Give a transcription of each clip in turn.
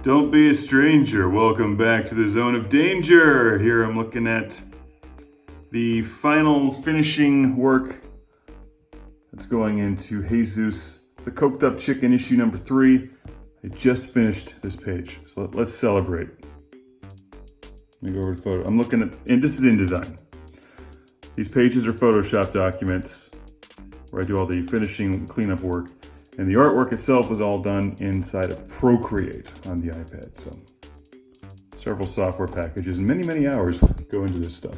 Don't be a stranger. Welcome back to the zone of danger. Here I'm looking at the final finishing work that's going into Heyzoos, the Coked Up Chicken issue number 3. I just finished this page, so let's celebrate. Let me go over to photo. I'm looking at, and this is InDesign. These pages are Photoshop documents where I do all the finishing cleanup work. And the artwork itself was all done inside of Procreate on the iPad. So several software packages and many hours go into this stuff.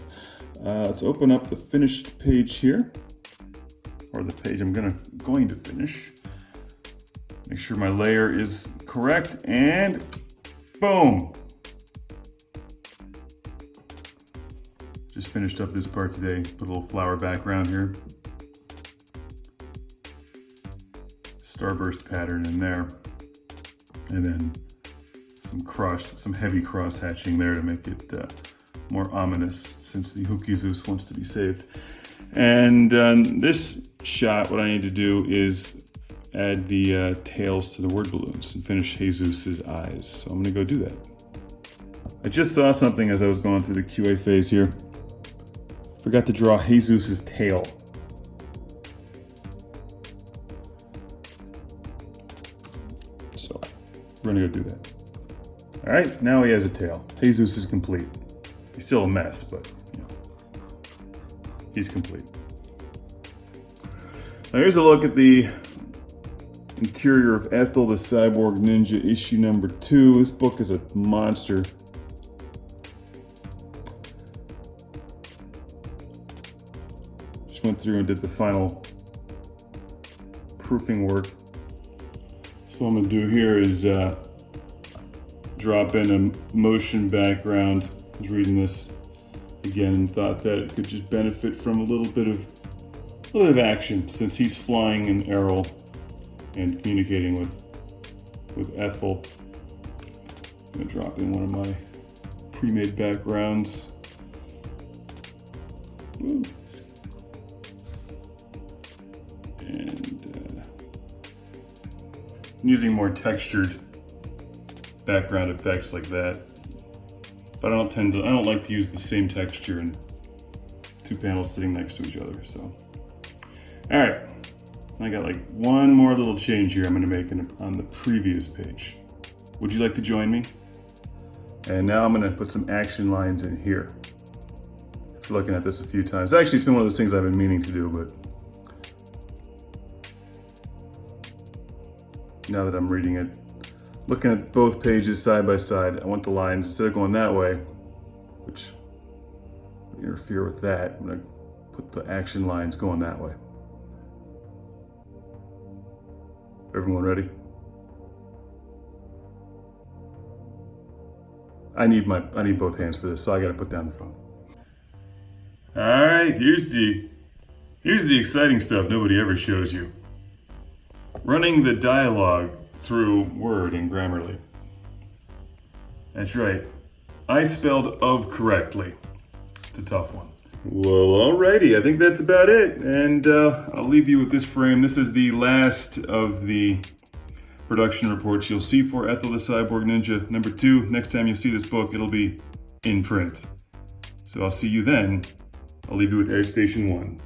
Let's open up the finished page here, or the page I'm going to finish. Make sure my layer is correct, and boom! Just finished up this part today. Put a little flower background here. Starburst pattern in there, and then some heavy cross hatching there to make it more ominous, since the Heyzoos wants to be saved. And this shot, what I need to do is add the tails to the word balloons and finish Heyzoos' eyes. So I'm gonna go do that. I just saw something as I was going through the QA phase here. Forgot to draw Heyzoos' tail. So we're gonna go do that. All right, now he has a tail. Heyzoos is complete. He's still a mess, but you know, he's complete. Now here's a look at the interior of Ethel the Cyborg Ninja issue number 2. This book is a monster. Just went through and did the final proofing work. So what I'm gonna do here is drop in a motion background. I was reading this again and thought that it could just benefit from a little bit of action, since he's flying an arrow and communicating with Ethel. I'm gonna drop in one of my pre-made backgrounds. Woo. And I'm using more textured background effects like that. But I don't like to use the same texture in two panels sitting next to each other, so. All right, I got like one more little change here I'm gonna make on the previous page. Would you like to join me? And now I'm gonna put some action lines in here. After looking at this a few times. Actually, it's been one of those things I've been meaning to do, but now that I'm reading it, looking at both pages side by side, I want the lines, instead of going that way, which would interfere with that, I'm gonna put the action lines going that way. Everyone ready? I need both hands for this, so I gotta put down the phone. All right, here's the exciting stuff nobody ever shows you. Running the dialogue through Word and Grammarly. That's right, I spelled of correctly. It's a tough one. Well, alrighty, I think that's about it. And I'll leave you with this frame. This is the last of the production reports you'll see for Ethel the Cyborg Ninja number 2. Next time you see this book, it'll be in print. So I'll see you then. I'll leave you with Air Station 1.